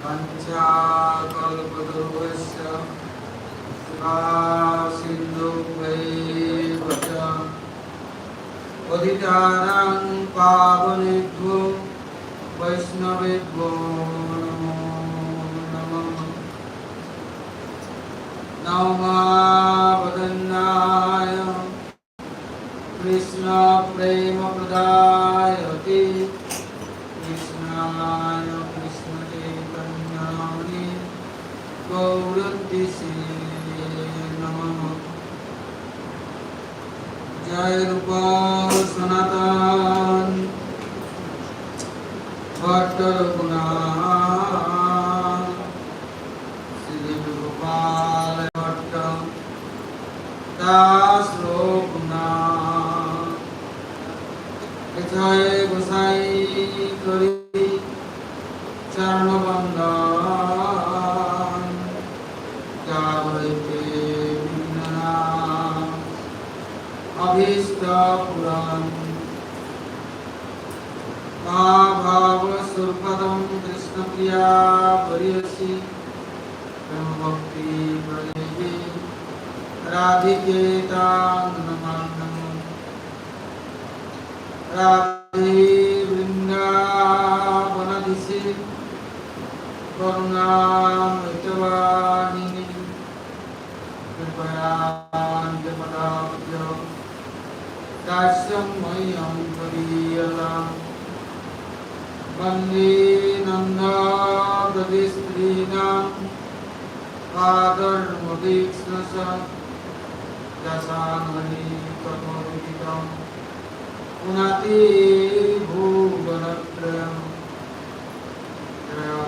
Vanchakalpadurvasya Sindhuvaiva ca Patitanang pavanebhyo Vaishnavebhyo namo namah. Namah Krishna Prema Pradayate Krishnaya Krishna Chaitanyani Gauradise Namah. Jai Rupa Sanatan Bhatta Guna Sri Gopal Bhatta Das Guna Jai Gosai Kari Charnabandan Jagarite Vinana Abhishta Puran Bhava Surpadam Krishna Priya Variyasi Bhakti Pradevi Radhiketa Namanam Radhe Vrindavanadisi Karunamritavani Kripaya Nijapadabhyo Dasyam Mayam Pariyatam Vande Nanda Pradistrinam Padarmadiksnasa Dasanani Karmoditam Unati Bhuvanatrayam Jaya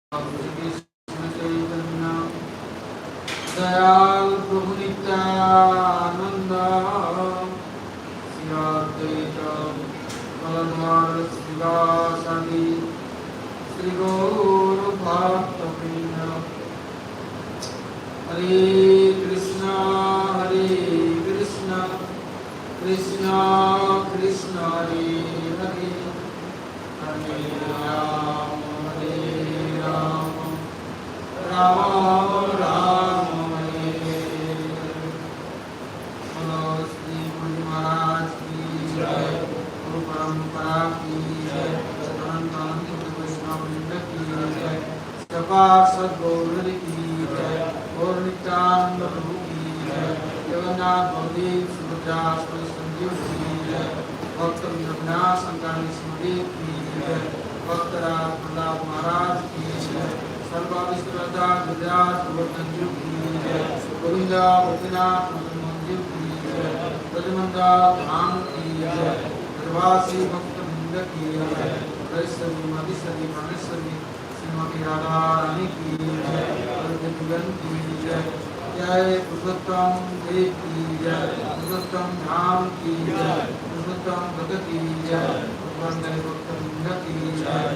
Shri Krishna Chaitanya Dayal Prabhu Nityananda Sri Advaita Galadhar Srivasadi Sri Guru Bhaktavrinda Hare Krishna Krishna Krishna Hare Hare Hare Rama Rama Rama Hare Hare. Bolo Shri Guru Maharaj ki jai, Guru Parampara ki jai, Anant Anant Vaishnava Vrinda ki jai, Sapa Sadguru ki jai, Gaur Nityananda Prabhu ki jai, Jagannath Baldev Subhadra Sanjeev ki jai, Bhakta Vrinda Sankani Smriti ki jai, Bhakta Pradap Maharaj ki jai, Sarva Vishwada Gujarat Govardhan Ji ki jai, Govinda Gopinath Mandir ki jai, Premananda Dham ki jai, Vasi Bhakta Vrinda ki jai, Vaishnavi Madhusari Prameshwari Srimati Radha Rani ki jai, Arvind ki jai, Jai Purushottam Dev ki jai, Purushottam Dham ki jai, Purushottam Bhagat ki jai, Bhagwan Bhakta Vrinda ki jai,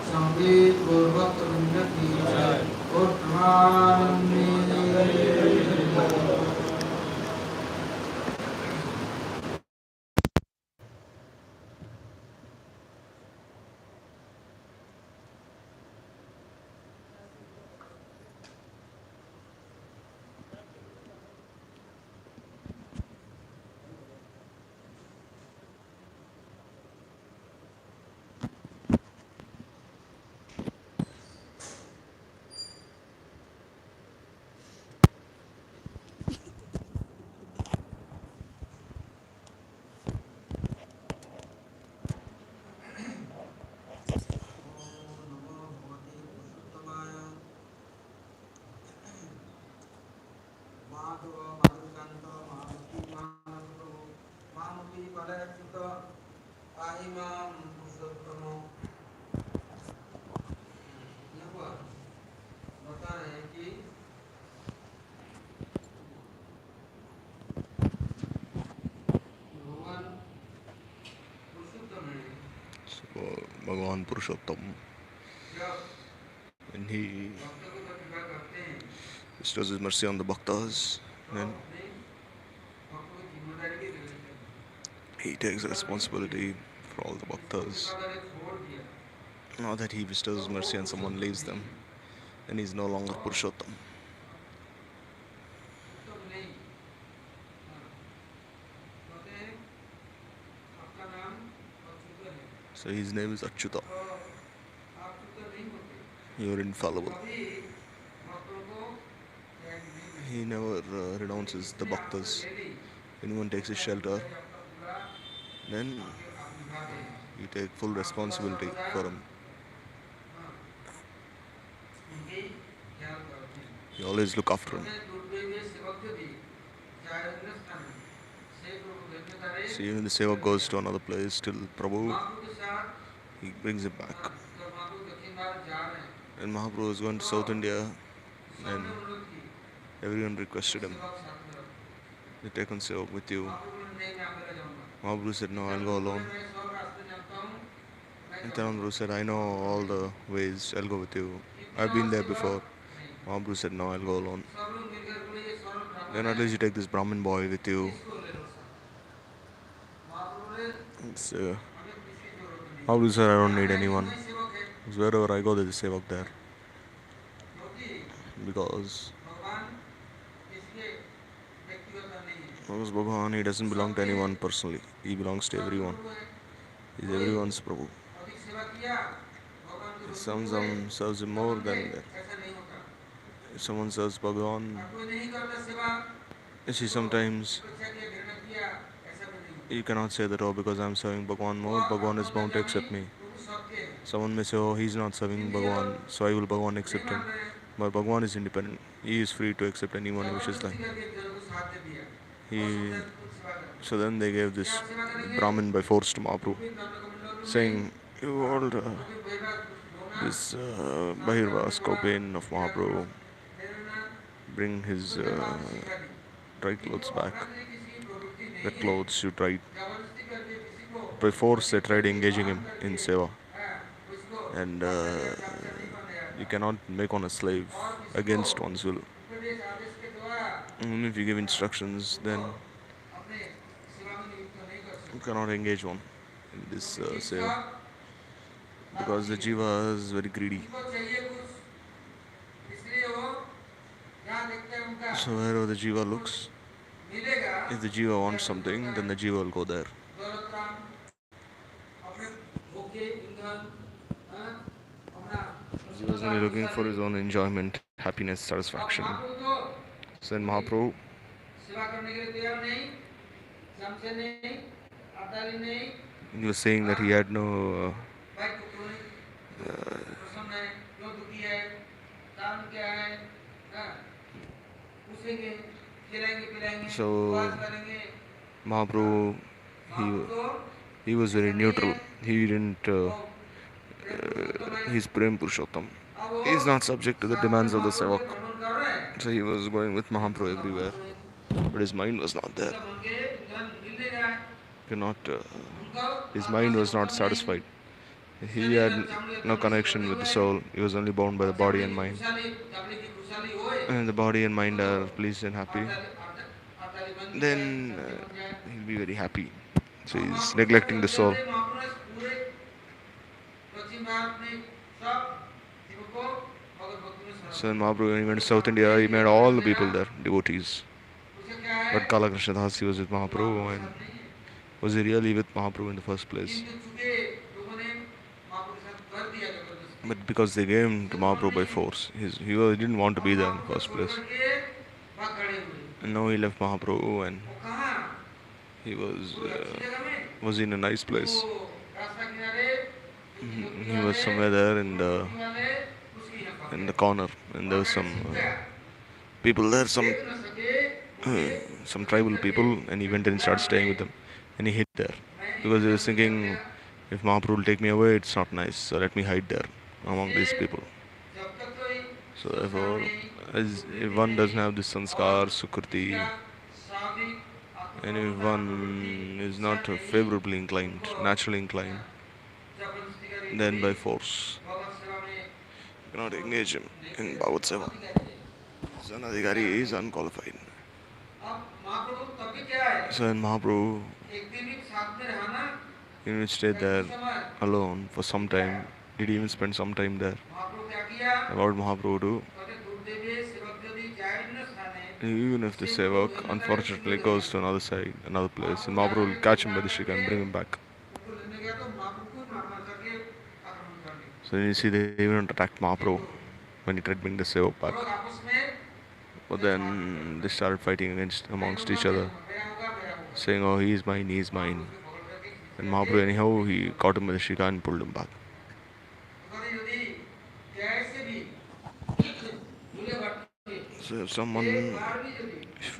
Samvit Gaur Bhakta Vrinda ki jai, Gaur Premananda. Bhagavan Purushottam, and he bestows his mercy on the bhaktas, and he takes responsibility for all the bhaktas. Now that he bestows mercy and someone leaves them, and he's no longer Purushottam. उत्तम नहीं। हाँ, कहते हैं आपका नाम अच्युत है, So his name is Achyuta. तो आप अच्युत नहीं होते, You're तो infallible. कभी भक्तों को त्याग नहीं करते। He never renounces the इसने आपको bhaktas. ले ली, Anyone तो takes his उसका shelter, जिम्मेदारी आपका पूरा then आप निभाते हैं। you take full आप सदा responsibility सर्वदा for him. हाँ, उनकी ख्याल करते हैं। You always look after him. कहते हैं टूटे हुए सेवक यदि जाए अन्य स्थान में, से प्रभु भेंट करे, See, even the sevak फिर goes दिया। to another place, still Prabhu, महाप्रभु के साथ he brings it back. जब महाप्रभु दक्षिण भारत जा रहे हैं, And Mahaprabhu was going to तो South India, सबने and अनुरोध की everyone कि requested him, सेवक साथ में रखो। you take on sevak with you. महाप्रभु ने नहीं, मैं अकेले जाऊंगा। Mahaprabhu said, no, I'll जब go बोले alone. मैं सब रास्ते जानता हूँ, मैं And चलूंगा। Mahaprabhu said, I know all the ways, I'll go with you. इतना I've been there सेवक before. नहीं। Mahaprabhu said, no, I'll go alone. सब लोग मिलकर बोले ये सरल Then ब्राह्मण at है, least you take this Brahmin boy with you. इसको ले लो साथ। महाप्रभु ने It's, हमें किसी की जरूरत नहीं। Mahaprabhu said, I don't जहाँ need है anyone. वहीं सेवक है, Because wherever I go, there's a sevak there. क्योंकि Because भगवान इसके व्यक्तिगत नहीं है। Because Bhagavan, he doesn't belong to anyone personally. He belongs to सबके everyone. प्रभु है। He's कोई everyone's Prabhu. अधिक सेवा किया, भगवान की If रोटी हो गए, serves him सब more बन than गए, that. ऐसा नहीं होता। If someone serves Bhagavan, और कोई नहीं करता सेवा, you see तो sometimes उपेक्षा किया, घृणा किया, ऐसा भी नहीं होता। you cannot say that, oh, because I'm serving Bhagavan तो more, Bhagavan is आपको bound to अंतर्यामी accept me. प्रभु सबके हैं। Someone may say, oh, he's not serving Hindi ये लोग Bhagavan, so why will Bhagavan नहीं accept मान him? रहे हैं, But Bhagavan is independent. He is free to accept anyone he wishes जबरदस्ती like. करके एक जन को साथ दे दिया और He, सोचते हैं खुद सेवा करें। so then they gave क्या this आप सेवा करेंगे? Brahmin by force to वो Mahaprabhu, भी दंडकमंडलों में, saying, you all वो भी बहिर्वास होना, this स्नान करने Bahirvas बोला, Kopin of क्या करो, Mahaprabhu, ठहरना, bring his तो जब आपने सिखा दी, dry कि clothes वो back. अपराध किसी की प्रवृत्ति नहीं Wet है, clothes you tried. जबरदस्ती करके किसी को By force they tried करके engaging बांध him करके, in seva. हाँ, उसको And दासा या दासा नहीं बनाया you जाता। cannot make one a slave और किसी को against one's will. उपदेश आदेश के द्वारा Even if you give instructions, उनको then अपने सेवा में नियुक्त नहीं कर you सकते। cannot engage one in this क्योंकि जीव seva. सब Because the लालची है। jiva is very greedy. उनको चाहिए कुछ, इसलिए वो जहाँ देखते हैं उनका So wherever the jiva कुछ looks, मिलेगा, if the jiva या wants कुछ something, होता then है, the jiva will go there. Daulat Ram, अपने भूखे ईंधन, हाँ, अपना Jiva is only looking for his own enjoyment, happiness, अब satisfaction. महाप्रभु तो So then Mahaprabhu, सेवा करने के लिए तैयार नहीं, चमचे नहीं, अटारी नहीं, he was saying that he had no भाई तू क्यों नहीं प्रसन्न है, क्यों दुखी है, कारण क्या है, हाँ, पूछेंगे, खिलाएंगे पिलाएंगे, So, बात करेंगे। Mahaprabhu, महाप्रभु तो he was very neutral. He didn't. प्रेम पुरुषोत्तम है। He's Prem Purushottama. अब वो He's not subject to the साथ में demands of the महाप्रभु के sevak. भ्रमण कर रहे हैं, So he was going with Mahaprabhu everywhere, but his mind was not there. उनका मन के ईंधन मिल नहीं रहा है, उनको His आत्मा mind से was not उत्पन्न नहीं, satisfied. He had no connection with the soul. He was only bound by the body and mind. चावड़ी की खुशहाली होए, And the body and mind are pleased and happy, अटारी बन जाए, then सब्जी बन जाए। he'll be very happy. So और he's Mahaprabhu neglecting the के soul. चलते महाप्रभु ने पूरे दक्षिण भारत में सब जीवों को भगवत भक्ति में So समर्पित when Mahaprabhu, when he went to South India, he made all the people there devotees. उसे क्या है, But Kala Krishna Das, he was with Mahaprabhu, Mahaprabhu and साथ नहीं है। was he really with Mahaprabhu in the first place? किंतु चूंकि लोगों ने महाप्रभु के साथ कर दिया जबरदस्ती, But because they gave him to Mahaprabhu by force, he didn't want to be there in the first छोड़ place. करके भाग खड़े हुए। And now he left Mahaprabhu, and वो कहाँ? he was कोई अच्छी जगह में? was in a nice place. वो रास्ता किनारे, He was somewhere there in the वाले उसकी यहाँ भाग in गए। the corner, and there was some छिप गया। people there, some देख न सके, some tribal people, and he went and started staying with them, and he hid there because he was thinking, if Mahaprabhu will take me away, it's not nice, so let me hide there among these people. जब तक कोई So therefore, as if one doesn't have this sanskar, sukriti, स्वाभाविक and if one is not favorably inclined, naturally inclined, जबरदस्ती करी, then by force भगवत सेवा में you cannot engage him in Bhagavad Seva. Zanadhikari is unqualified. अब महाप्रभु तब भी क्या है? So when Mahaprabhu, एक दिन भी साथ में रहा ना, he stayed there समय alone for some time. Did he even spend some time there? महाप्रभु क्या Lord Mahaprabhu do. Even if the sevak unfortunately goes to another side, another place, and Mahaprabhu will catch him by the shika and bring him back. So then you see they even attacked Mahaprabhu when he tried to bring the sevak back. But then they started fighting amongst each other, saying, "Oh, he is mine, he is mine." And Mahaprabhu anyhow he caught him by the shika and pulled him back. So if someone,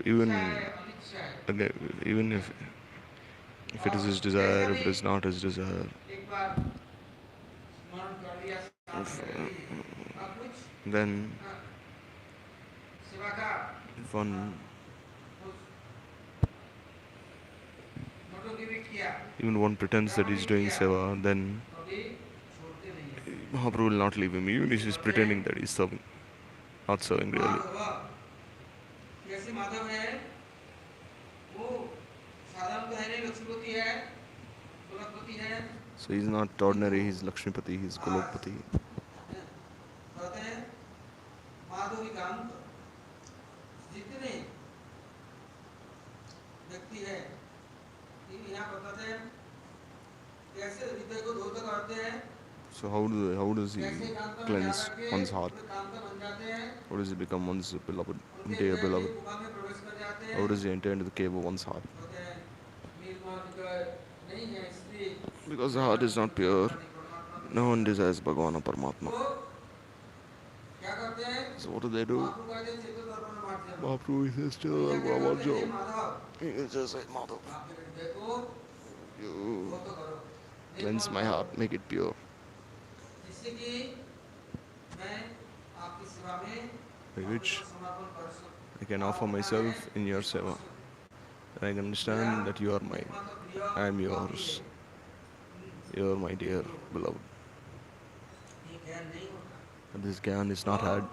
even if it is his desire, if it is not his desire, then if one even one pretends that he's doing seva, then Mahaprabhu will not leave him, even if he's pretending that he's serving, not serving really. So he's not ordinary, he's Lakshmipati, he's Golokpati. So how does he cleanse one's heart? How does he become one's beloved, dear beloved? How does he enter into the cave of one's heart? Because the heart is not pure, no one desires Bhagavan or Paramatma. So what do? Mahaprabhu says to Bhagavan, he just said, Madhav, you cleanse my heart, make it pure. By which I can offer myself in your seva. And I can understand that you are mine. I am yours. You are my dear beloved. And this gyan is not had.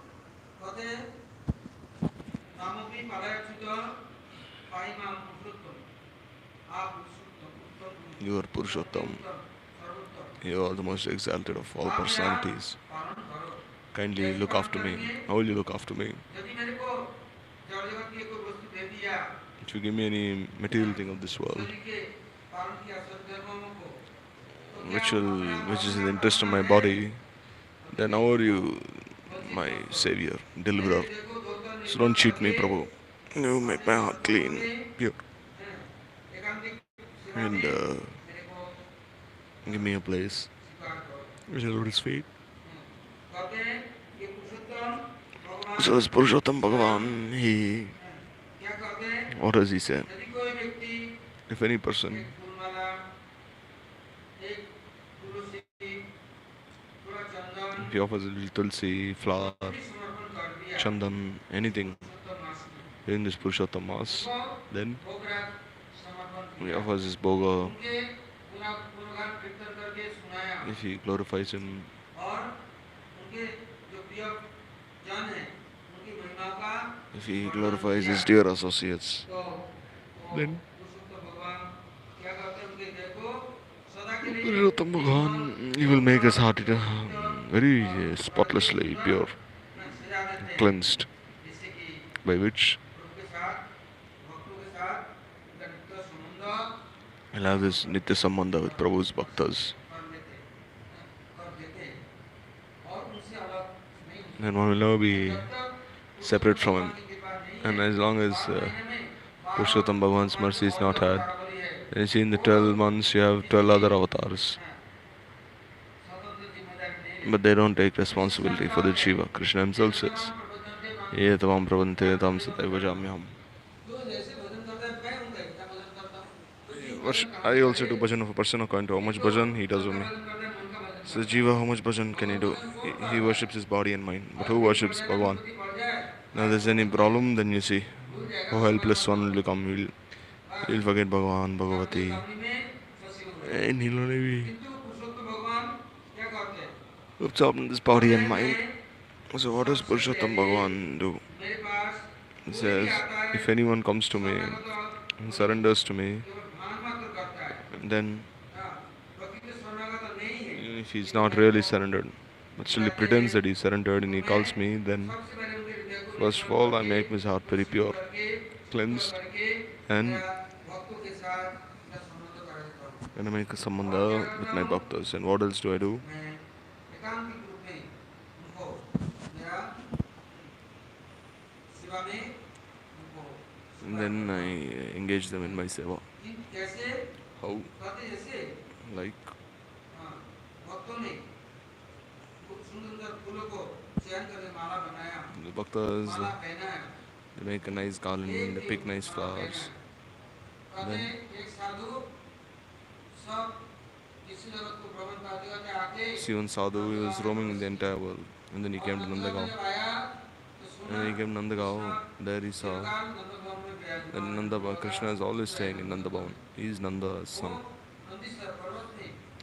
You are Purushottam. You are the most exalted of all personalities. Kindly look after me. How will you look after me? If you give me any material thing of this world, which is in the interest of my body, then how are you my savior, deliverer? So don't cheat me, Prabhu. You make my heart clean, pure. And give me a place which is Lord's feet. So this Purushottam Bhagavan, what does he say? If any person if he offers a little tulsi, flower, chandan, anything during this Purushottam Mass, then he offers his bhoga. If he glorifies him, if he glorifies his dear associates, then Purushottam Bhagavan, he will make his heart very spotlessly pure, cleansed, by which I'll have this Nitya Sambandha with Prabhu's Bhaktas. And one will never be separate from him. And as long as Purushottam Bhagavan's mercy is not had, then you see in the 12 months you have 12 other avatars. But they don't take responsibility for the Jiva. Krishna himself says, Ye tavam pravante tam sataiva jamyam. I also do bhajan of a person according to how much bhajan he does with me. Says Jiva, how much bhajan can he do? He worships his body and mind. But who worships Bhagavan? Now there's any problem, then you see how helpless one will become. He'll forget Bhagavan, Bhagavati. And he'll only be absorbed in this body and mind. So what does Purushottam Bhagavan do? He says, if anyone comes to me and surrenders to me, then if he's not really surrendered, but still he pretends that he surrendered and he calls me. Then, first of all, I make his heart very pure, cleansed, and I make a sambandha with my bhaktas. And what else do I do? And then I engage them in my seva. How? Like the bhaktas, they make a nice garland, they pick nice flowers. Then see one sadhu, he was roaming in the entire world. And then he came to Nandagaon. And when he came to Nandagaon, there he saw that Krishna is always staying in Nandabhavan. He is Nanda's son.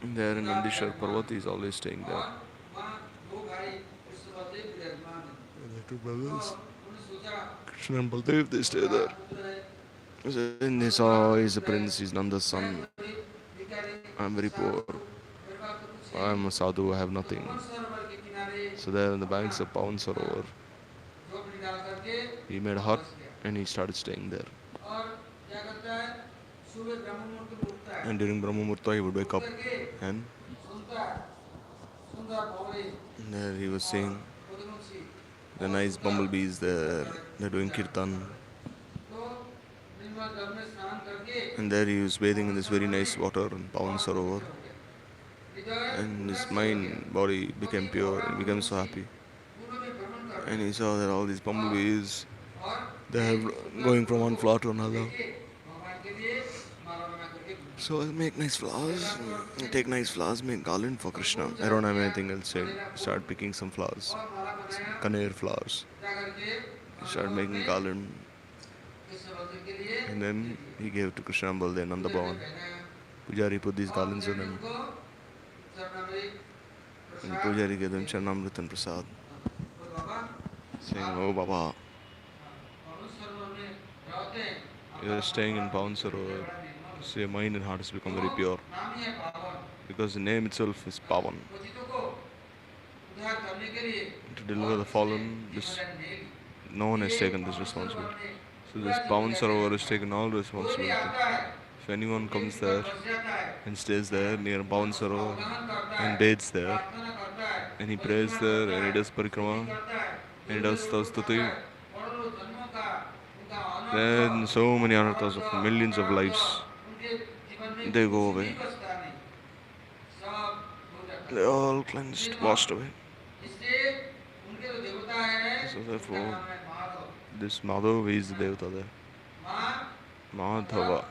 And there in Nandishwar Parvat, he is always staying there. And the two brothers, Krishna and Baldev, they stay there. And they saw he's a prince, he's Nanda's son. I'm very poor. I'm a sadhu, I have nothing. So there on the banks of Pawan Sarovar, he made a hut and he started staying there. And during Brahma Murta, he would wake up and there he was seeing the nice bumblebees there, they're doing kirtan. And there he was bathing in this very nice water in Pawan Sarovar. And his mind, body became pure and became so happy. And he saw that all these bumblebees, they are going from one flower to another. So I make nice flowers, take nice flowers, make garland for Krishna. I don't have anything else. I start picking some flowers, kaneer flowers. Start making garland. And then he gave to Krishna and Baldev, Nanda Bhavan. Pujari put these garlands on them. And Pujari gave them Charnamrit and Prasad, saying, "Oh Baba, you are staying in Pawan Sarovar, so your mind and heart has become very pure. Because the name itself is Pavan. To deliver the fallen, no one has taken this responsibility. So this Pavan Sarovar has taken all the responsibility. If anyone comes there and stays there near Pavan Sarovar and bathes there, and he prays there and he does parikrama and he does stuti, then so many anarthas of millions of lives, they go away. They all cleansed, washed away. So therefore, this Madhava is the Devata there. Madhava.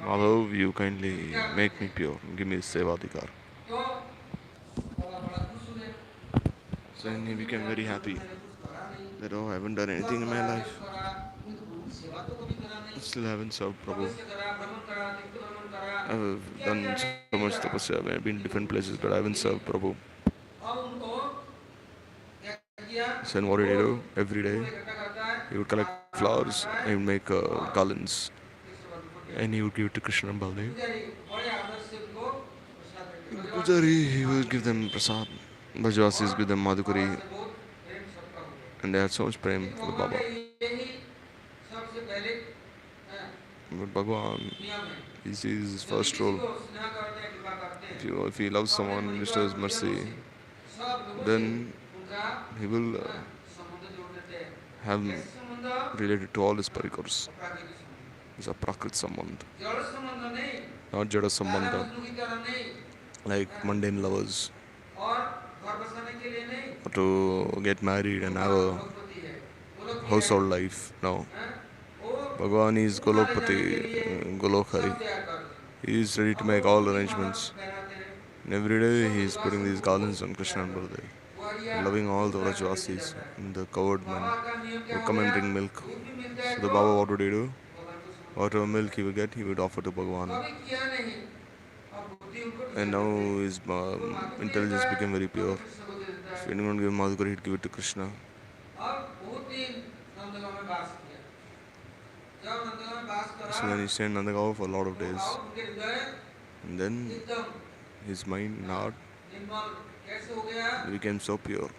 Madhav, you kindly make me pure, give me Sevadikar. So then he became very happy that, oh, I haven't done anything in my life. I still haven't served Prabhu. I've done so much tapasya, I've been to different places, but I haven't served Prabhu. So then what did he do? Every day he would collect flowers and make garlands and he would give it to Krishna and Baldev. Pujari, he would give them prasad. Bhajvasis give them madhukari. And they had so much prem for the Baba. But Bhagwan, he sees his first role. If he loves someone, bestows mercy, then he will have related to all his parikars. It's a prakrit sambandha, not jada sambandha, like mundane lovers, or to get married and have a household life. No. Bhagwan is Golokpati, Golokhari. He is ready to make all arrangements. And every day he is putting these garlands on Krishna and Baladev, loving all the Vrajvasis and the coward men who come and bring milk. So the Baba, what would he do? Whatever milk he would get, he would offer to Bhagwan. And now his intelligence became very pure. If anyone gave Madhukari, he'd give it to Krishna. So then he stayed in Nandagaon for a lot of days. And then his mind and heart निर्मल कैसे हो गया, became so pure,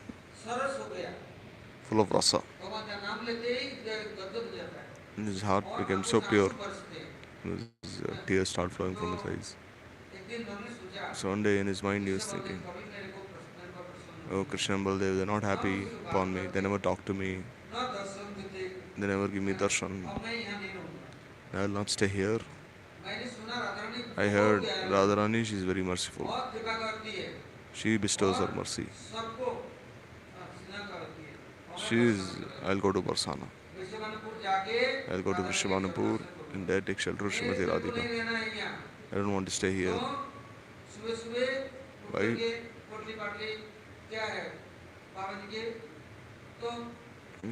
सरस हो गया। full of rasa. भगवान का नाम लेते ही गदगद हो जाता है And his heart और became आंखों so से pure, आंसू बरसते हैं। his tears started flowing from his eyes. एक दिन उन्होंने सोचा So one day in his mind he was Krishna Baldev thinking, कभी मेरे पर प्रसन्न oh, नहीं हुए, Krishna and Baldev, they're not न happy मुझसे बात upon me, they करते, never talk to me, न दर्शन देते, they never give me darshan, अब मैं यहाँ नहीं रहूँगा। I will not stay here. मैंने सुना राधा रानी I बहुत heard दयालु है, Radharani, she is very merciful. बहुत कृपा करती है She bestows her और mercy. सबको स्नेह करती है और मैं She is, दर्शन करूँ। I'll go to Barsana. Vrishabhanupur जाके I'll go to Radha Rani का Vrishabhanupur दर्शन करूँ। and there take shelter of मेरे Srimati को Radhika. नहीं रहना है यहाँ। I don't want to stay here. क्यों? सुबह सुबह उठ Why? करके पोटली पाटली क्या है बाबा जी के, तो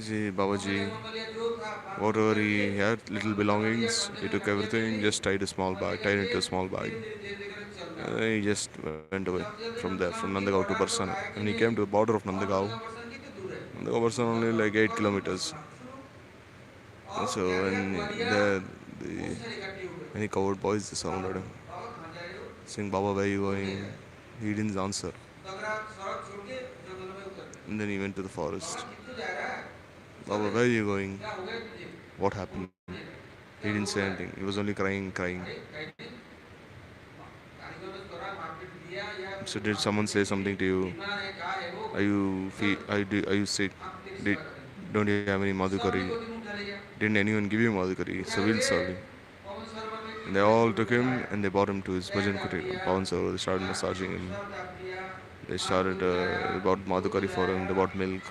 See, Babaji, मंगलिया जो था whatever he had, little belongings, he took everything, just tied a small bag, tied into a small bag. धीरे धीरे धीरे चल रहा And then he just went away from there, from है। Nandagaon to Barsana. And he came to the border of और Nandagaon. वर्षन कितने दूर है Nandagaon Barsana only like 8 kilometers. और So when बहुत सारी इकट्ठी हो गई। many coward boys they surrounded him, बाबा कहाँ जा रहे हो? saying, Baba, where are you going? He didn't answer. तगड़ा सड़क छोड़ के जंगल में उतर गए। And then he went to the forest. बाबा कितने जा रहा है? Baba, where are you going? क्या हो गया तुझे? What happened? He didn't say anything. He was only crying, crying. अरे कहीं नहीं। कारीगर ने तोड़ा मार्केट दिया या So did someone say something to you? बीमार है क्या है वो? Are you sick? आप तेरी Did, सेवा करेंगे। don't you have any सब madhukari? को दिन उठा लिया। Didn't anyone give you madhukari? So we'll serve him. पवन सरोवर में And they all took him and they brought him to his bhajan kutir. Pawan Sarovar, they started massaging him. सब डाल दिया। They started, they bought madhukari for him, they bought milk.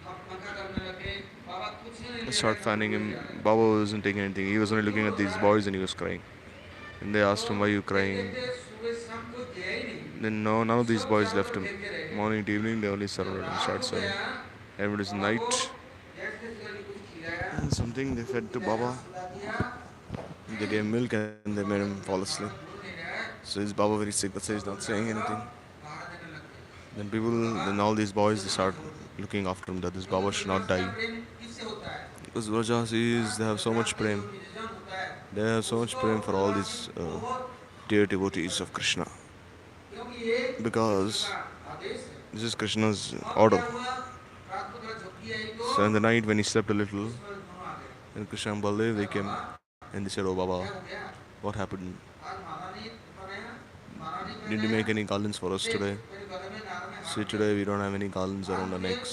अब मक्का करने लगे। बाबा कुछ नहीं They ले started रहे थे, fanning वो him. ले आए। Baba wasn't taking anything. He was only looking at these boys and he was crying. And they asked him, why are you crying? देखते सुबह शाम को गया ही नहीं। Then no, none of these सब boys चारों left तरफ him. घेर के रह गए। Morning to evening, they only surrounded him, रात started हो serving. गया। And it was बाबा को night. जैसे जल्दी कुछ खिलाया, And something they fed to Baba. सुला दिया। They gave milk and they made him fall asleep. दूध नहीं रहा है। So is Baba very sick? That's why he's not saying anything. बाहर देने लग गए। Then then all these boys, they start looking after him that this Baba should not die. प्रेम किससे होता है? Because Vrajas, they have so much prem. जो vision होता है, They have so much prem for all these बहुत dear devotees of Krishna. क्योंकि ये Because का आदेश है। this is Krishna's अब order. क्या हुआ? रात को थोड़ा झपकी आई तो So in the night when he slept a little, उसमें दोनों आ गए। and Krishna and Baldev, they came and they said, oh क्या Baba, हो गया? what happened? आज महारानी बनाया, महारानी Did you बनाया। make any garlands for us today? मेरे गले में नार में हाथ See, today we don't have any garlands around our necks.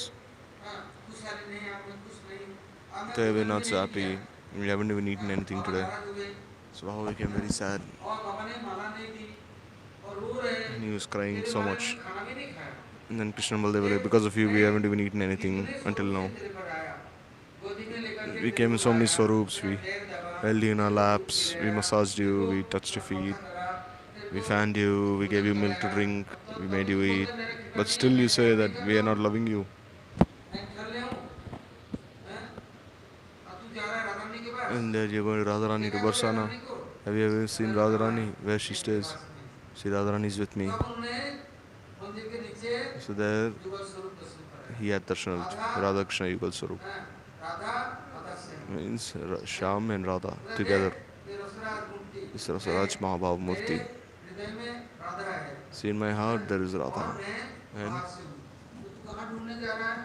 हाँ, खुशहाली नहीं, आपने कुछ नहीं। अब मैं Today we're भोजन not भी so नहीं happy. किया। We haven't even eaten anything Baba today. नाराज हो गए So Baba became very sad और बाबा ने माला नहीं दी और रो रहे हैं। and he was crying तेरे so बारे much. में खाना भी नहीं खाया। And then Krishna and Baldev were like, because of you, we haven't even eaten anything until now. तेरे पर आया। गोदी में लेकर के We तेरे came in को so many लाया। swarups. We पैर दबा, held you in our laps, we massaged you, we touched your feet, we fanned you, we gave you milk to drink, we made you eat. But still you say that we are not loving you. मैं कर ले हूँ, हैं? अब तू जा रहा है राधारानी के पास। And you're going to Radharani to Barsana. Radharani को Have you ever seen Radharani? Where she stays? See, Radharani is with me. तब उन्होंने मंदिर के नीचे So there युगल स्वरूप दर्शन कराया। he had darshan of Radha Krishna Yugal Sarup. हैं? राधा राधा से Means Shyam and Radha together. तेरे रसराज मूर्ति This Rasaraj Mahabhav Murti. तेरे हृदय में राधा है See, in my heart there is और Radha. मैं And बाहर से हूँ। तो तू कहाँ ढूंढने जा रहा है?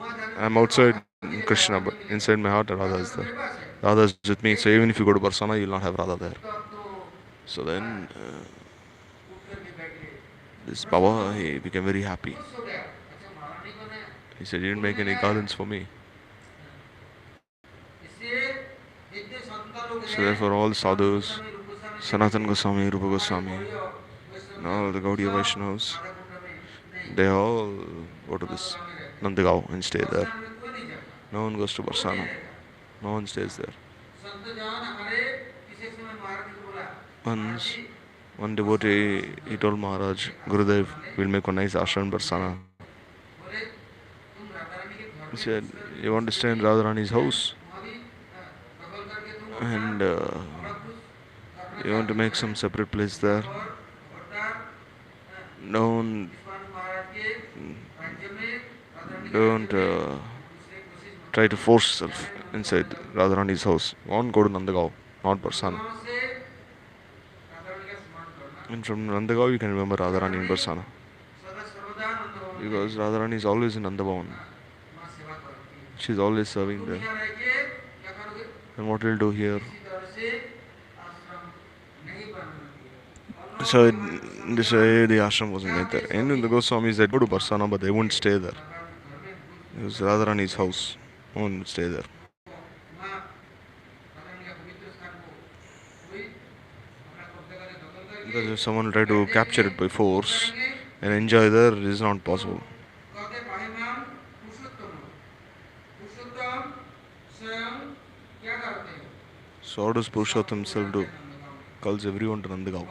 वहाँ जाने I'm outside Krishna, but inside my heart Radha is there. Radha is with me. So even if you go to Barsana, you'll not have Radha there. तो अब तो So then उठ करके बैठ गए। this Baba, he became very happy. खुश हो गया। अच्छा महारानी कौन है? He said, you didn't make any garlands for me. इसलिए जितने संत लोग So हैं, therefore all sadhus, गोस्वामी, रूप Goswami, Sanatan Goswami, Rupa Goswami, Vaishnav, and all the Gaudiya Vaishnavas, Radha Kund में नहीं, they all go to this Nandagaon and stay there. बरसाने में कोई नहीं जाता। No one goes to Barsana. No one stays there. संत जन हमारे किसी समय महारानी को बोला, Once, one devotee, he told Maharaj, Gurudev, we'll make a nice ashram in Barsana. बोले तुम राधा रानी के घर He में said, you want to stay in Radharani's house? वहाँ भी बगल करके तुम And बड़ा कुछ करना you want to make some separate place there? और खबरदार Don't, विश्वान महाराज के राज्य में राधा रानी के don't राज्य में दूसरे कोशिश मत try to force yourself inside Radharani's house. Go on, go to Nandagaon, not Barsana. वहाँ से राधा रानी का सम्मान And from Nandagaon you can remember Radharani in Barsana. Because Radharani is always in Nandabhavan. She's always serving there. And what we'll do here. So this way the ashram wasn't made there. And the Goswamis they go to Barsana but they wouldn't stay there. It was Radharani's house. No one would stay there. Because if someone try to capture it by force and enjoy there, it is not possible. So how does Purushottam himself do? Calls everyone to Nandagaon.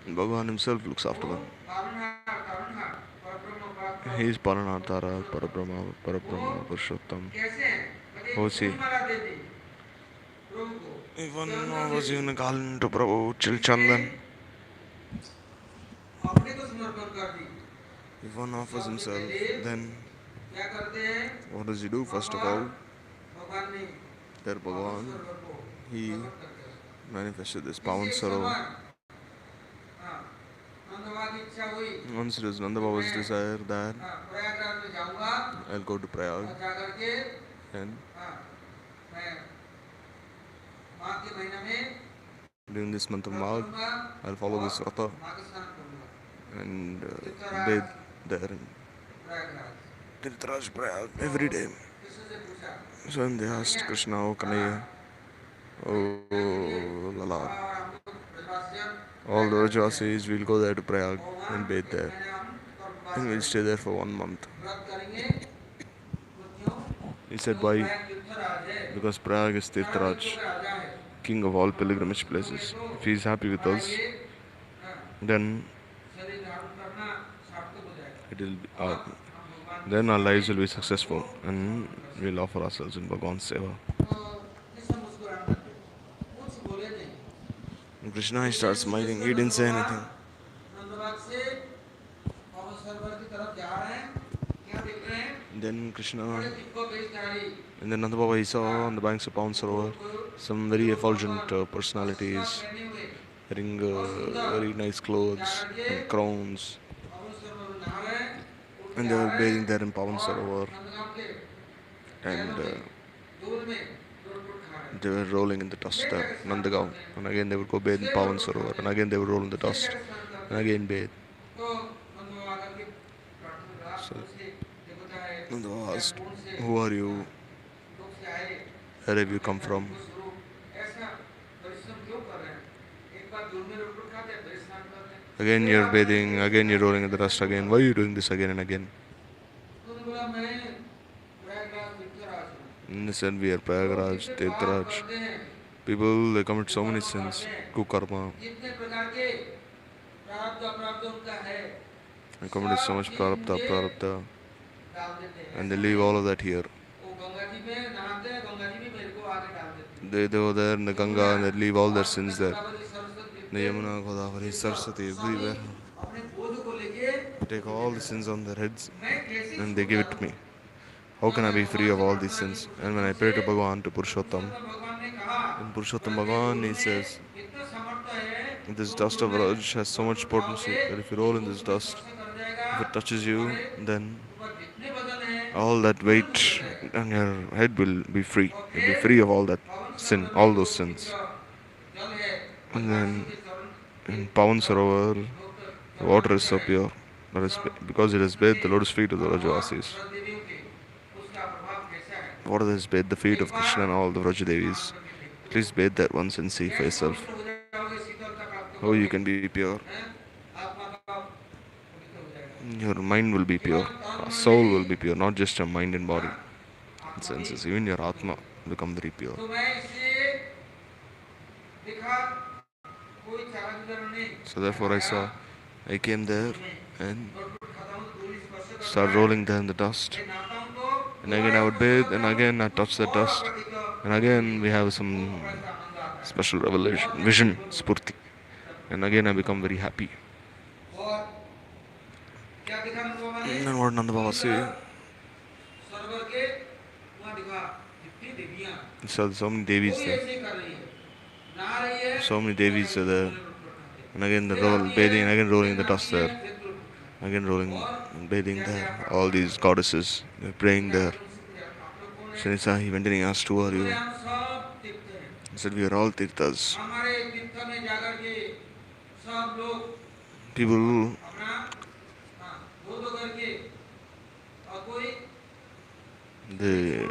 Bhagavan himself looks after them. He is Paranartara, Parabrahma, Purushottam. How is he? If one was even calling to Prabhu, Chilchandan. If one offers himself, then what does he do? First of all, there Bhagavan, he manifested this Pavan Sarovar. Once it was Nanda Baba's desire that I'll go to Prayag and during this month of Magh, I'll follow this Rata and bathe there in Tirthraj Prayag every day. So when they asked Krishna, oh Kanaya, oh Lala, all the Rajvasis will go there to Prayag and bathe there. And we'll stay there for 1 month. He said, why? Because Prayag is Tirthraj, king of all pilgrimage places. If he is happy with us, then it will be, then our lives will be successful and we'll offer ourselves in Bhagwan's Seva. And Krishna, he starts smiling. He didn't say anything. Then Krishna, and then Nanda Baba, he saw on the banks of Pawan Sarovar some very effulgent personalities wearing very nice clothes and crowns, and they were bathing there in Pawan Sarovar, and they were rolling in the dust there, Nandagaon, and again they would go bathe in Pawan Sarovar, and again they would roll in the dust, and again bathe. So Nanda Baba asked, who are you? Where have you come from? Again you're bathing, again you're rolling in the dust again. Why are you doing this again and again? And they said, we are Prayagraj, Tirthraj. People, they commit so many sins, kukarma. They committed so much prarabdha, and they leave all of that here. They go there in the Ganga and they leave all their sins there. The Yamuna, Godavari, Saraswati, everywhere. They take all the sins on their heads and they give it to me. How can I be free of all these sins? And when I pray to Bhagavan, to Purushottam, in Purushottam Bhagavan, he says, this dust of Raj has so much potency that if you roll in this dust, if it touches you, then all that weight on your head will be free. You'll be free of all that sin, all those sins. And then in Pawan Sarovar, the water is so pure. That is because it has bathed the lotus feet of the Rajavasis. Water has bathed the feet of Krishna and all the Vrajadevis. Please bathe that once and see for yourself how you can be pure. Your mind will be pure, your soul will be pure, not just your mind and body and senses. Even your Atma will become very pure. So therefore I came there and started rolling there in the dust. And again I would bathe, and again I touch the dust. And again we have some special revelation, vision, spurti. And again I become very happy. And then what Nanda Baba say? He saw so many Devis there. So many Devis are there. And again the roll, bathing, again rolling the dust there. Again rolling and bathing there. All these goddesses, they're praying there. Shanisa, he went and he asked, who are you? He said, we are all Tirthas. People, they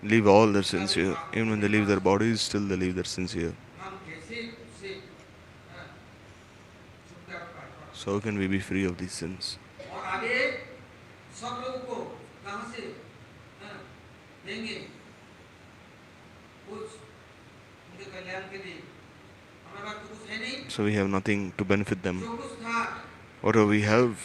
leave all their sins here. Even when they leave their bodies, still they leave their sins here. So how can we be free of these sins? So we have nothing to benefit them. Whatever we have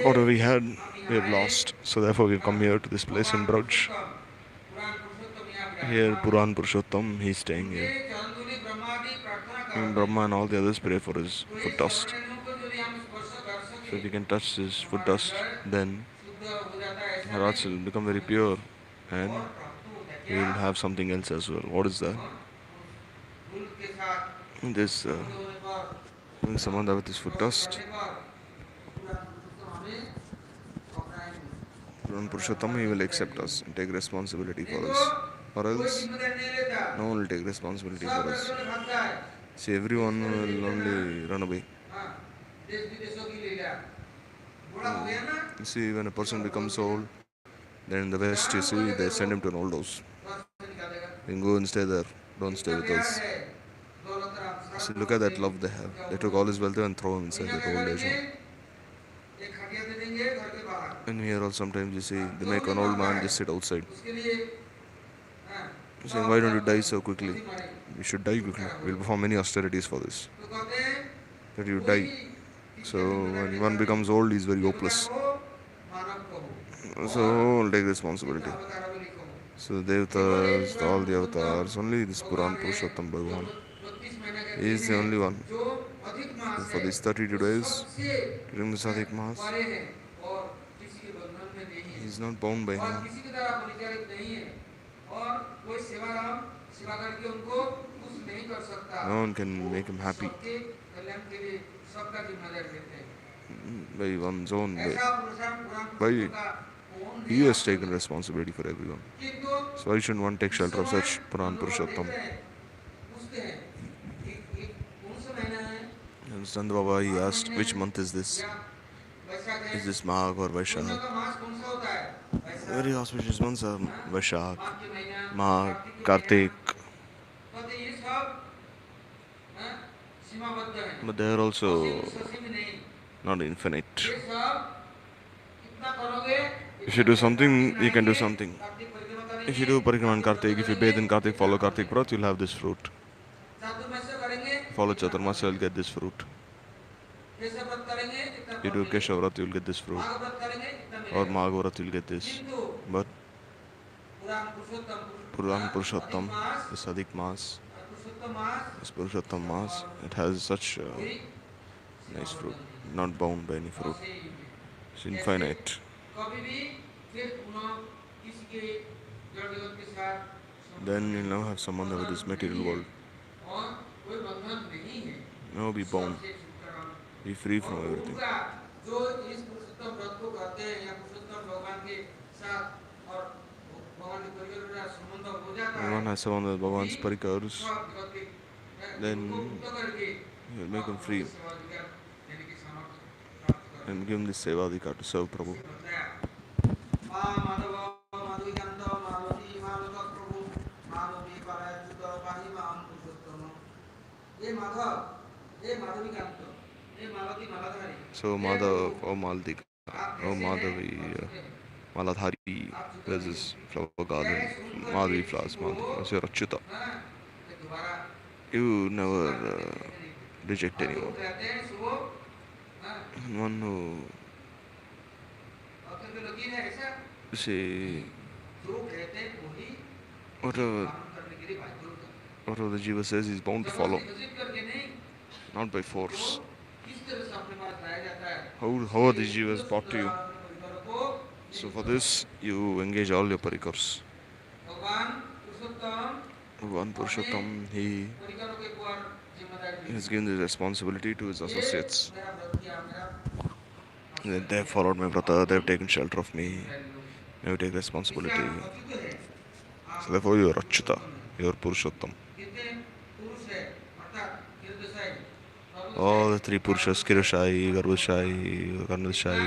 whatever we had, we have lost. So therefore we've come here to this place in Braj. Here Puran Purushottam, he's staying here. And Brahma and all the others pray for his foot dust. So if you can touch this foot dust, then Maharaj will become very pure and he will have something else as well. What is that? This doing samandha with his foot dust. Puran Purushottam, he will accept us and take responsibility for us. Or else, no one will take responsibility for us. See, everyone will only run away. You see, when a person becomes old, then in the West, you see, they send him to an old house. You can go and stay there. Don't stay with us. See, look at that love they have. They took all his wealth and throw him inside that old age home. And here also sometimes you see, they make an old man just sit outside. Saying, why don't you die so quickly? You should die quickly. We'll perform many austerities for this. That you die. So when one becomes old, he's very hopeless. So we'll take responsibility. So the Devatas, all the avatars, only this Puran Purushottam Bhagavan. He is the only one. For these 32 days, during the Sadhik Mass, he is not bound by anyone. No one can make him happy by one's own way. By he has taken responsibility for everyone. So why shouldn't one take shelter of such Puran Purushottam? And Sand Baba, he asked, which month is this? Is this Magh or Vaishak? Very auspicious months are Vaishak, Magh, Kartik. But they are also not infinite. If you do something, you can do something. If you do Parikraman Kartik, if you bathe in Kartik, follow Kartik Vrat, you'll have this fruit. Follow Chaturmasya, you'll get this fruit. You do Kesha Vrat, you'll get this fruit. Or Magh Vrat, you'll get this. But Puran Purushottam, the Sadhik Mass, this Purushottam Mass, it has such nice fruit, not bound by any fruit. It's infinite. Then you'll now have someone with this material world. Now be bound. Be free from everything. When one has someone with Bhagavan's parikars, then you'll make him free and give him this sevadika to serve Prabhu. So Madhav, oh Maldika, oh Madhavi, Maladhari, there's this flower garden, Madhavi flowers, Madhavi, so Achyuta. You never reject anyone. One who, say, whatever the Jiva says, he's bound to follow, not by force. How are these Jivas brought to you? So for this, you engage all your parikars. One Purushottam, he परिकरों के ऊपर जिम्मेदारी दी has given the responsibility to his ये associates. मेरा व्रत किया मेरा They have followed my brother, they have taken shelter of me, जिम्मेदारी लो now you take इसलिए responsibility. आप अच्युत है So आप therefore you are Achyuta, पुरुषोत्तम है you are Purushottam. कितने पुरुष है अर्थात कीर्तशाही All the प्रभुशाही three Purushas, पार्वतीशाही Kirushai, अनुपमशाही Garbhashai, इसका Karnashai,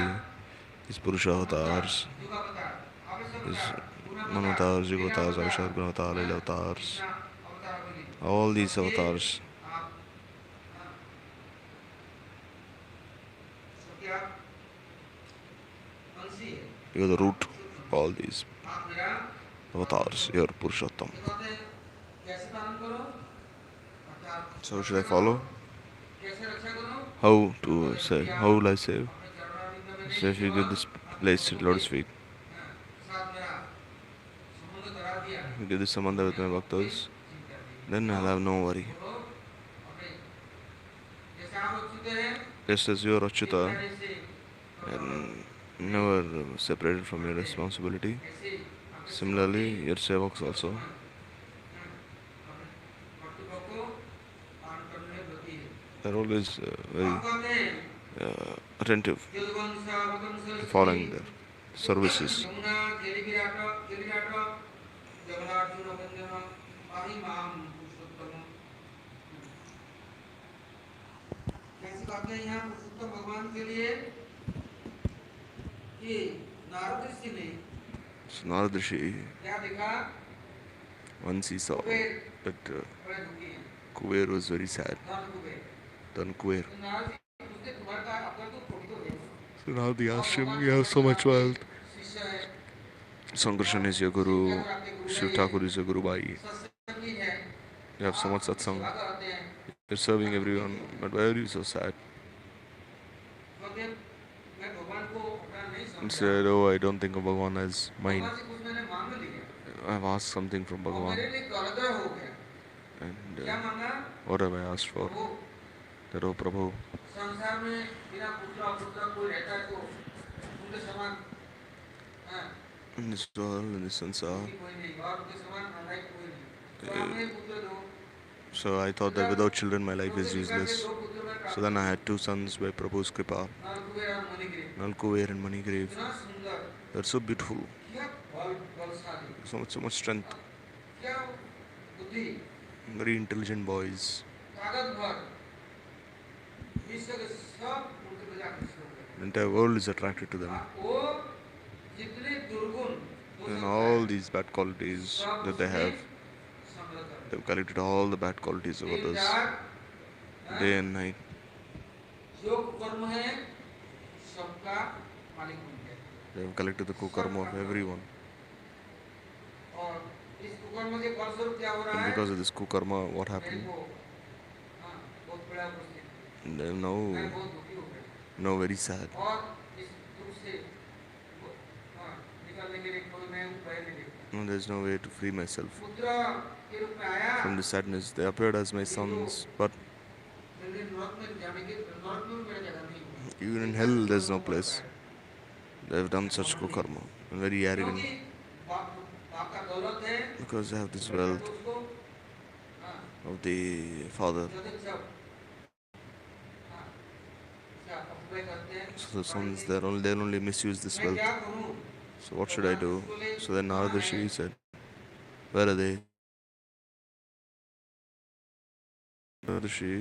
these Purusha avatars, युगावतार these आवश्यकतार गुणावतार Manavatars, Yugavatars, लीलावतार Avishar, Gunavatar, Leela avatars, Krishna अवतार बनी all these सबके avatars, आप सबके आप अंशी है you are the आप root Purushottam of all these आप मेरा avatars, you are Purushottam. ये कहते हैं कैसे पालन करो अर्थात So should रक्षा I करो follow? कैसे रक्षा करो How तो to कहते say, Priya how will I save? अपने चरणारविंद में So नहीं if you केवल give this अपने place to भक्तों के Lord's feet, साथ मेरा संबंध करा दिया if you give this samandha with my मैं कोई bhaktas, चिंता नहीं then I'll have no worry. वो लोग अपने जैसे आप अच्युत हैं Just as you are एक Achyuta प्राणी से and never separated from your responsibility, ऐसे आपके सेवक similarly, भी your sevaks also, अपने कर्तव्यों को पालन करने में ब्रती है they're always very आप कहते हैं attentive Yaduvansh वदंश to Shri following their services. Yamuna खेलिविराट जगनार्जुन वंदन पाहि माम पुरुषोत्तम कैसे कहते हैं यहाँ पुरुषोत्तम भगवान के लिए कि नारद ऋषि ने So Narad Rishi, क्या देखा once he saw Kuber that बड़े दुखी हैं Kuber was very sad, धन कुबेर then Kuber. तो नारद जी पूछते तुम्हारे का अपना तो थोड़ी तो है So now they और asked him, भगवान you have so much wealth. शिष्य है Sankarshan is your guru, Shiv Thakur is your guru bhai. सत्संगी है You have so much आप satsang, सेवा करते हैं you're serving everyone, but why are you so sad? कहते हैं, मैं भगवान को अपना नहीं He समझता said, oh, I don't think of Bhagavan as mine. भगवान से कुछ मैंने मांग लिया I've asked something from और Bhagavan, मेरे लिए गलत हो गया and क्या मांगा what have I asked for? वो That, oh Prabhu, संसार में बिना पुत्र अपुत्र कोई रहता है तो उनके समान हाँ, in this world, in this sansar, कोई नहीं और उनके समान अनाथ कोई नहीं तो हमें पुत्र दो so I thought that without children my life is उनके विकार से useless. दो पुत्र में So प्राप्त then I had two sons by Prabhu's kripa, Kuber और मणिग्रीव Nalkuver and Manigrave. इतना सुंदर They're so beautiful, क्या बलशाली so much strength, क्या बुद्धि very intelligent boys. ताकत भर विश्व के सब उनके प्रति आकर्षित हो गए The entire world is attracted to them. वो जितने दुर्गुण And all these bad qualities that they have, संग्रह कर they've collected all the bad qualities of दिन others, रात day and night. जो कर्म है सबका मालिक बन गया They've collected the kukarma of everyone. और इस कुकर्म के फलस्वरूप क्या हो रहा And है because of this kukarma, what मेरे happened? को हाँ बहुत बड़ा उपस्थित They're मैं now, बहुत दुखी हो गया now very sad. और इस दुख से हाँ निकलने के लिए कोई मैं उपाय नहीं देखता No, there's no way to free myself पुत्र के रूप में आया from this sadness. They appeared as my sons, but मेरे नरक में जाने के नरक में मेरा जगह नहीं है even in hell there's no place. They've done such kukarma and very arrogant क्योंकि बाप बाप का दौलत है because they have this तो wealth उसको हाँ of the father. जगत सब हाँ क्या अपव्यय करते हैं So the sons, they'll only misuse this मैं wealth. क्या करूं So what should I do? So then Narad Rishi said, where are they? Narad Rishi,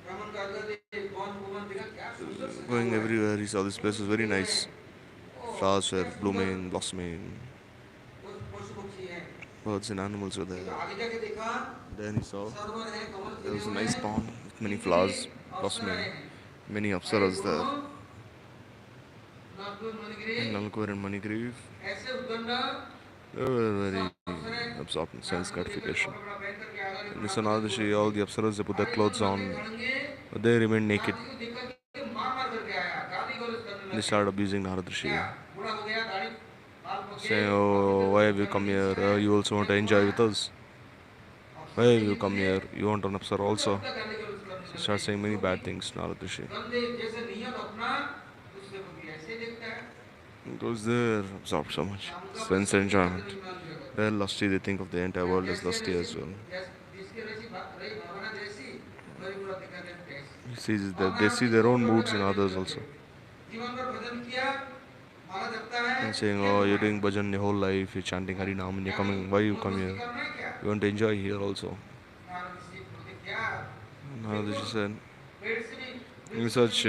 भ्रमण करते कौन भुवन देखा क्या सुंदर सुंदर going everywhere, he saw this place was very nice. Flowers were blooming, blossoming, पशु पक्षी हैं birds and animals were तो there. आगे जाके देखा Then he saw सरोवर है कमल there खिले was a हुए nice हैं pond with many flowers blossoming, many apsaras there. Nagpur And Manigiri Nalkur and Manigriv, ऐसे उद्दंड they were very absorbed in sense gratification. And so Narad Rishi, all the apsaras, they put their clothes on, but they remained naked. They started abusing Narad Rishi, saying, oh, why have you come here? You also want to enjoy with us? Why have you come here? You want an apsara also? So start saying many bad things to Narad Rishi. He goes there, absorbed so much sense enjoyment. They're lusty, they think of the entire world as lusty as well. He sees that they see their own moods in others also. And saying, oh, you're doing bhajan your whole life, you're chanting Harinam, and you're coming, why you come here? You want to enjoy here also. Naradaji said, you're such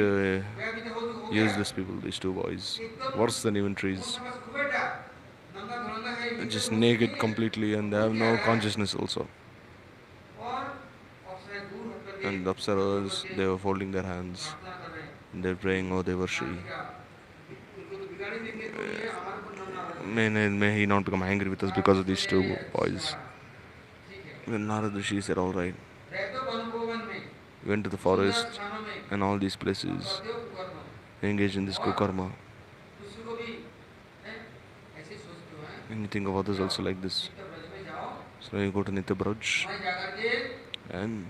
useless people, these two boys. Worse than even trees. Just naked completely, and they have no consciousness also. And the Apsaras, they were folding their hands. They're praying, oh Devarshi. May he not become angry with us because of these two boys. Then Narada Rishi said, alright. We went to the forest and all these places, engaged in this kukarma. And you think of others also like this. So you go to Nitya Braj and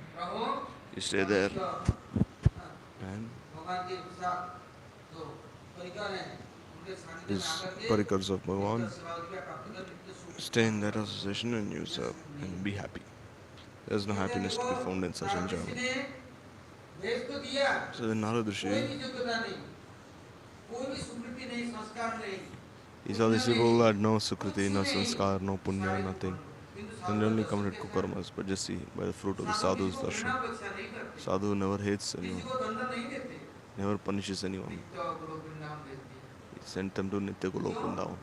you stay there. And these parikars of Bhagavan, stay in that association and you serve and be happy. There's no happiness to be found in such enjoyment. So then Narada Rishi, he saw these people had no sukriti, no sanskar, no punya, nothing. And they only committed kukarmas, but just see, by the fruit of the sadhu's darshan. Sadhu never hates anyone, never punishes anyone. He sent them to Nitya Golok Vrindavan.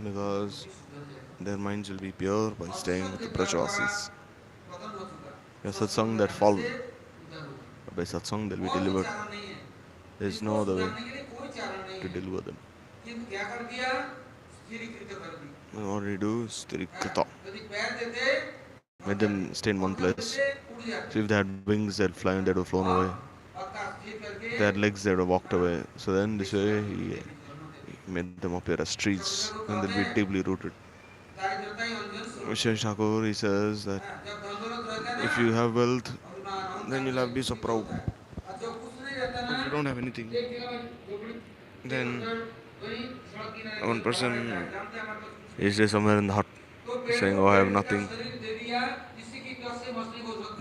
Because their minds will be pure by staying with the Brajvasis. A satsang that follow. By satsang they'll be delivered. There is no other way to deliver them. And what do you do? Stirikrita. Made them stay in one place. So if they had wings, they'd fly and they'd have flown away. If they had legs, they'd have walked away. So then this way he made them appear as trees and they'll be deeply rooted. Vishal Thakur, he says that if you have wealth, then you'll have peace of Prabhu. If you don't have anything, then one person is there somewhere in the hut saying, oh, I have nothing.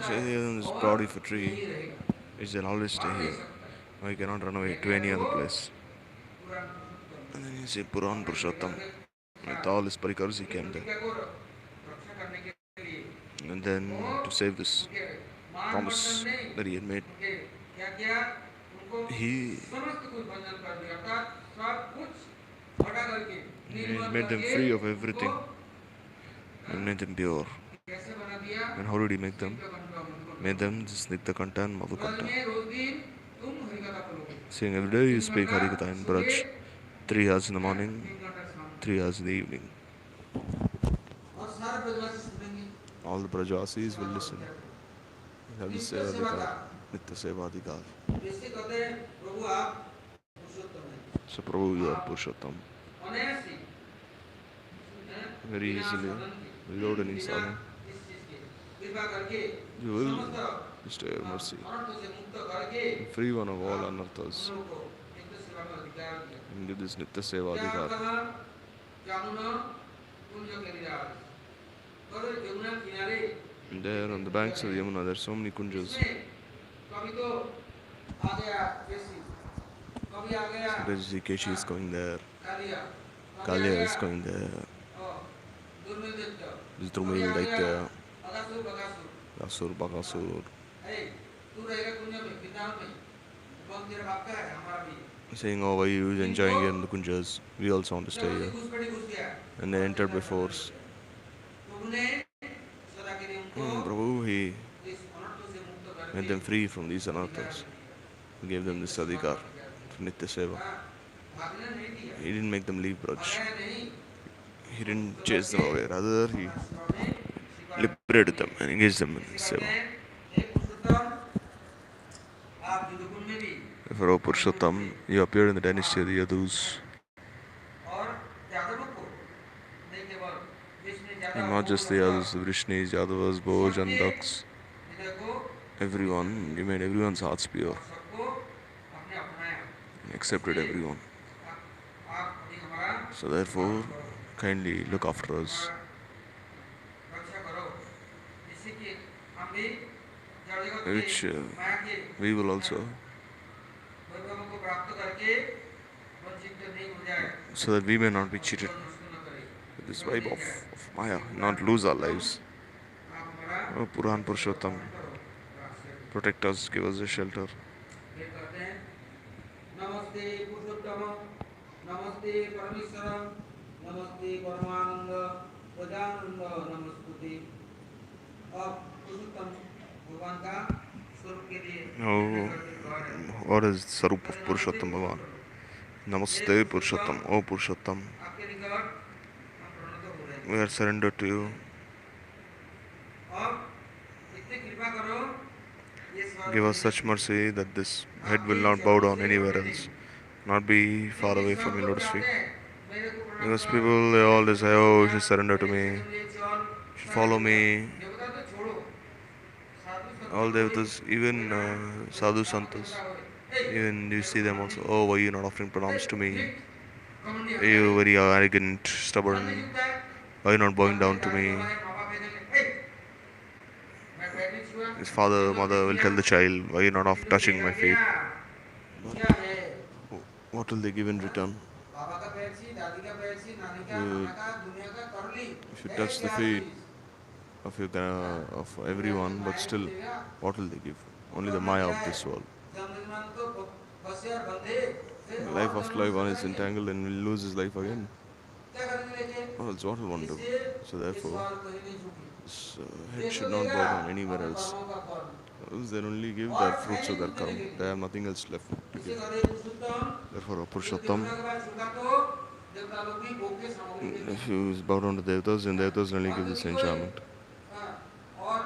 Say, this body for tree, is there always stay here. I cannot run away to any other place. And then you say, Puran Purushottam. With all his parikars, he came there. And then to save this promise that he had made, he made them free of everything and made them pure. And how did he make them? Made them this Nikta and Madhukanta. Saying every day you speak Harikatha in Braj, 3 hours in the morning, 3 hours in the evening. All the Brajvasis will listen. You have the Sevadikar, Nitya Sevadikar. So Prabhu, you are Purushottam. Very easily, without any sadhana, you will bestow your mercy. Free one of all anarthas. And give this Nitya Sevadikar. And there on the banks of the Yamuna, there are so many kunjas. Sometimes Keshi is going there, Kalia is going there, this Drumil Daitya, Asur Bakasur. Saying, oh, why are you enjoying here in the kunjas? We also want to stay here. And they entered by force. Prabhu, he made them free from these anarthas. He gave them this adhikar for Nitya Seva. He didn't make them leave Braj. He didn't chase them away. Rather, he liberated them and engaged them in Seva. For O Purushottam, you appeared in the dynasty of the Yadus. And not just the Yadus, the Vrishnis, Yadavas, Bhoj, and Daks. Everyone, you made everyone's hearts pure. And accepted everyone. So therefore, kindly look after us, रक्षा करो, जिससे कि हम भी जड़ जगत के which माया के we will also, वैभवों को प्राप्त करके वंचित नहीं हो जाए, so that we may not be और cheated जीवन नष्ट न करे, with this बिगड़ vibe नहीं जाए। of Maya, इसी प्रकार not lose our Purushottam lives. आप हमारा Oh Puran रक्षा करो, Purushottam, पालन करो, और आश्रय दो। protect us, give us a shelter. फिर कहते हैं नमस्ते पुरुषोत्तम, नमस्ते परमेश्वर, नमस्ते परमानंद, गजानंद नमस्ते। अब पुरुषोत्तम भगवान का स्वरूप के लिए Oh, what is the Sarup of Purushottam Bhagavan? Namaste Purushottam, oh Purushottam, आपके निकट हम प्रणत हो रहे हैं। we are surrendered to you. अब इतनी कृपा करो, ये Give us स्वर such mercy that this head will not bow down anywhere else, not be far away from your lotus feet. मेरे को प्रणाम Because कर, people, they all say, oh, you should surrender to मेरे me, संग ये चल, you should follow me. देवता तो छोड़ो, साधु संत All कोई devatas, even sadhu santas, even you see them also, oh, why are you not offering pranams to me? घमंडी Are you हत्यारे, very arrogant, नहीं stubborn? झुकता है, Why are you not bowing अपने down to दादी me? बाबा है, माँ बाप है, देंगे, मैं पैर नहीं छुआ, His father, ये mother will दिया, tell the child, why are you not off ये तो touching तेरा my feet? गया, क्या है? What will they give in return? बाबा का पैर छी, दादी का पैर छी, नानी का, You, नाना का, दुनिया का कर ली, if you है touch the क्या feet चीज? of everyone, but still, what will they give? Only the Maya of this world. जन्मदिन तो बसे और बंधे, फिर The और life after जन्म life, one से is करेंगे, entangled and will lose his life again. क्या करेंगे लेके? What else? What will one do? इससे So इस therefore, बार कहीं नहीं झुकी, this ये head तो should not देगा bow down anywhere अपने else. कर्मों का फल, Else they only give और the है fruits नहीं of their कुछ देने karma. के They लिए। have nothing else left to इसे give. कहते हैं पुरुषोत्तम, Therefore, O जो Purushottam, देवता के बाद झुका तो देवता लोग भी भोग के सामग्री देते if हैं। you bow down to devatas, then devatas only और give जो this कोई enchantment. और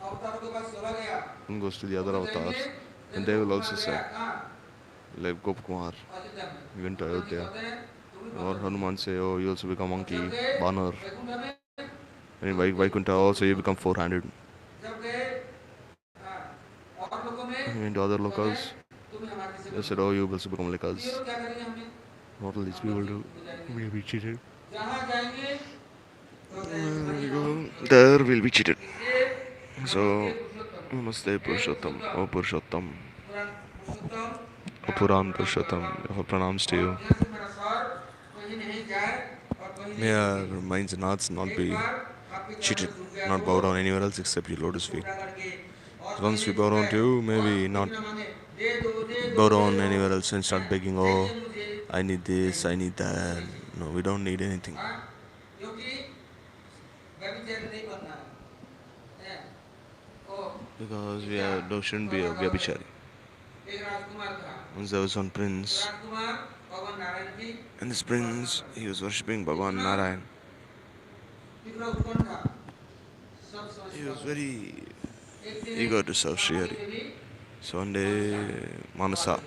अवतारों के पास चला गया, One goes to the वो other भी कहेंगे avatars, and देखो they will कुमार also गया say, कहाँ? like Gopkumar, अयोध्या में। he went to Hanuman ji Ayodhya. कहते हैं तुम भी Or बंदर बन Hanuman say, oh, you also become जाओ। monkey, जब गए Banar. वैकुंठ में, And in Vaikuntha also you become four-handed. जब गए और लोगों में, And into other तो locals, है तुम हमारे से they बन said, जाओ। oh, you will also become like तो ये us. लोग क्या करेंगे हमें? What will these हम people बंदी do? हो जाएंगे। We will be cheated. जहाँ जाएंगे तो कहेंगे Wherever भाई we हम go, there we'll be cheated. इसलिए So, नमस्ते Namaste पुरुषोत्तम, हे Purushottam, O पुरुषोत्तम, Purushottam, पुरुषोत्तम, O मैं Puran आपको प्रणाम Purushottam, करता हूँ। offer pranams to और you. यहाँ से मेरा स्वर कहीं नहीं जाए और कहीं May नहीं our झुके। minds and hearts not एक be बार आपके चरणों cheated, में झुक गया not तो bow down anywhere else except your lotus इसको feet. उठा करके और कहीं Once we नहीं bow झुक down गए to you, और maybe not कुछ ना मांगे, दे दो दे दो bow दे down दो, anywhere else and start begging, oh, चाहिए मुझे, I need this, I नहीं need that. नहीं चाहिए। No, we don't need anything. हाँ, क्योंकि व्यभिचारी नहीं बनना है। ओ Because we क्या shouldn't be a कथा का है? vyabhichari. एक राजकुमार था, Once there was one तो prince, राजकुमार भगवान नारायण की and this उपासना prince, करता he was था। worshipping Bhagavan इतना Narayan. तीव्र उत्पन्न था, सब समझ He was पाता था। very एक दिन eager to serve Sri Parvati Hari. Devi So one day, Manasa,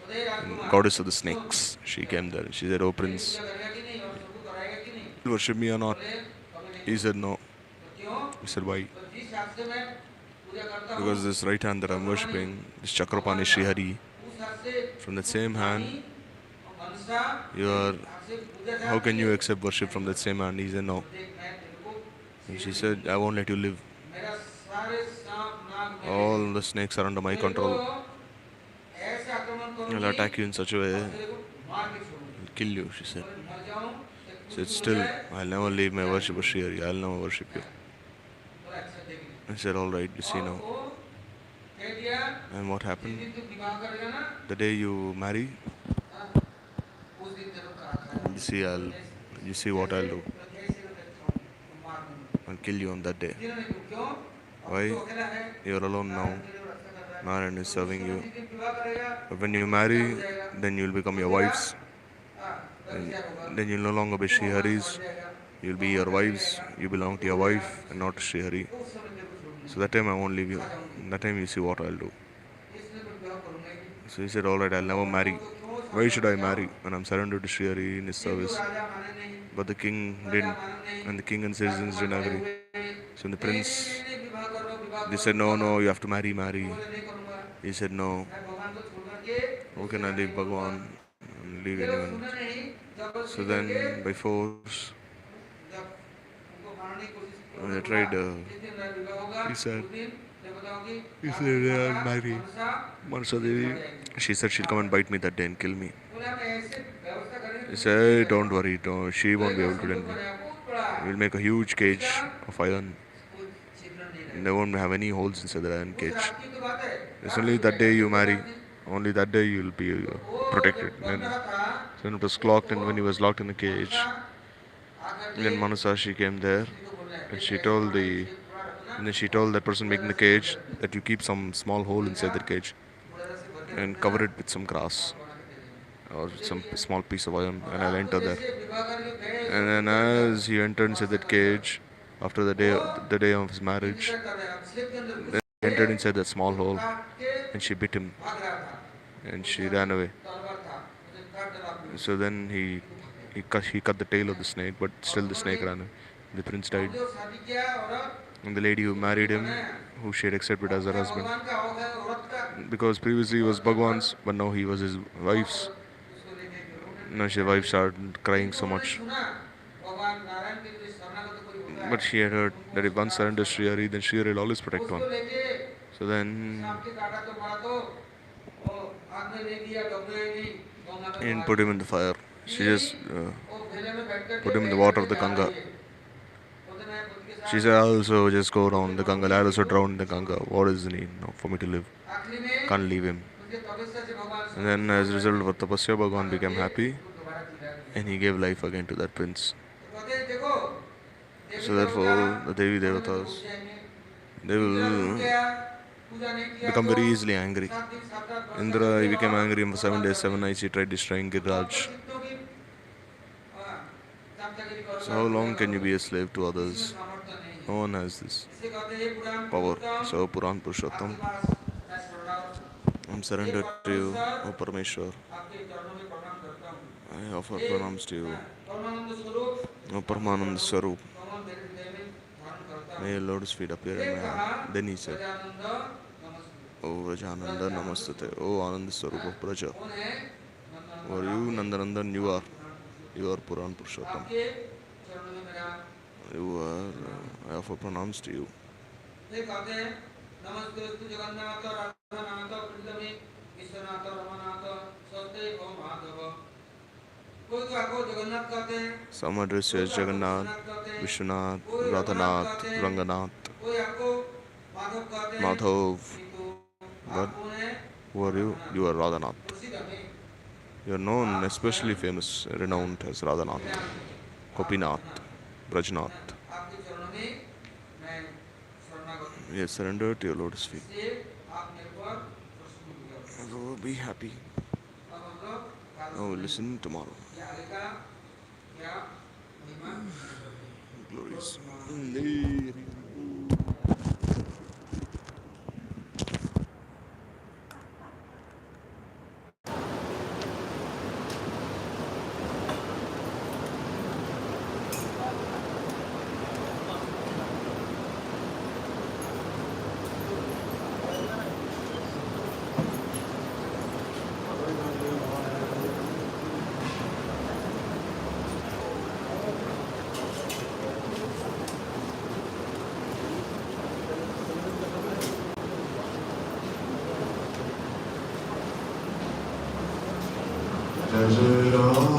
Uday Rajkumar goddess of the soon, snakes, she came there and she said, oh मेरी prince, पूजा करेगा कि नहीं और सबको कराएगा कि नहीं? you worship me or not? बोले कभी नहीं He करूँगा। said no. तो क्यों? He said why? तो जिस हाथ से मैं पूजा करता हूँ, Because this right hand that I'm worshipping, this Chakrapani Sri Hari, उस हाथ से from that same hand, वाणी और मनसा you are, हाथ से पूजा how जाती can you है। accept worship from that same hand? He said no. देख मैं तेरे को And सीने she नहीं said, I won't let you live. मेरा सारे सांप नाग मेरे All हैं। the snakes are under my तेरे को control. ऐसे आक्रमण I'll करूंगी attack you in such a way, और तेरे को मार के छोड़ूंगी। I'll kill you, she said. और मर जाऊं, She एक said, कुछ हो still, जाए, I'll never leave my worship of Sri Hari. I'll never worship you. तो अच्छा देखेंगे। I said, all right, you see और now. वो कह दिया, And what जिस happened? दिन तू विवाह करेगा ना, The day you marry, हाँ, उस दिन तेरे को कहा खाएगा। you see what I'll do. ऐसे मैं करता हूँ, तो मार दूंगी। I'll kill you on that day. दिन में तू क्यों? अब Why? तू अकेला है, You're alone now. नारायण तेरे को रक्षा कर रहा है। Narayan is serving you. जिस दिन विवाह करेगा, But when you क्या marry, हो जाएगा? then you'll become your तेरा, wives. हाँ, व्यभिचार होगा। Then you'll no longer be तू Sri भगवान Hari's. समझ जाएगा। You'll be your wives. You belong to your wife and not to Sri Hari. तो उस समय तेरे को छोड़ूंगी। So that time I won't leave you. That time you see what I'll do. इसलिए मैं विवाह करूंगा ही नहीं। So he said, all right, I'll never marry. Why should I marry when I'm surrendered to Sri Hari in his service? राजा माने नहीं, But the king प्रजा didn't, माने नहीं, and the king and citizens didn't Rajkumar agree. खड़े हुए, So when the नहीं, prince, नहीं, नहीं, विवाह करो, विवाह they करो, said, no, विवाह no, करो। you have to marry, marry. बोले नहीं करूंगा, He said, no. मैं भगवान को छोड़ करके How can I leave Bhagwan and leave ये लोग anyone? सुने नहीं, जब So then, by force, they tried. He said, "I'll marry Manasa Devi." She said she'll come and bite me that day and kill me. He said, "Don't worry, she won't be able to do me. We'll make a huge cage of iron. They won't have any holes inside the iron cage. It's only that day you marry. Only that day you'll be protected." So it was clocked, and when he was locked in the cage, then Manasashi came there, and she told that person making the cage that you keep some small hole inside the cage and cover it with some grass or some small piece of iron, and I'll enter there. And then as he entered inside that cage, after the day of his marriage, then he entered inside that small hole, and she bit him, and she ran away. So then he cut the tail of the snake, but still the snake ran away. The prince died. And the lady who married him, who she had accepted as her husband, because previously he was Bhagwan's, but now he was his wife's. Now his wife started crying so much. But she had heard that if one surrenders Sri Hari, then Sri Hari will always protect one. So then and put him in the fire. She just put him in the water of the Ganga. She said, "I'll also just go around the Ganga. I'll also drown in the Ganga. What is the need for me to live? Can't leave him." And then as a result of tapasya, Bhagwan became happy and he gave life again to that prince. So therefore, the Devi Devatas, they will become very easily angry. Indra, he became angry, and for 7 days, 7 nights he tried destroying Giriraj. So how long can you be a slave to others? No one has this power. So Puran Purushottam, I'm surrendered to you, O Parameshwar. I offer pranams to you, O Paramananda Swarup. May your lotus feet appear in my heart. Then he said, "O Rajananda Namastate, O Ananda Swarup of Praja. For you, Nandanandan, you are Puran Purushottam. You are, I offer pranams to you." Some address you as Jagannath, Vishwanath, Radhanath, Ranganath, Madhav. But who are you? You are Radhanath. You are known, especially famous, renowned as Radhanath, Gopinath, Brajnath. We have surrendered to your lotus feet. So be happy. Now we'll listen tomorrow. Glories. Jai Jai Ram.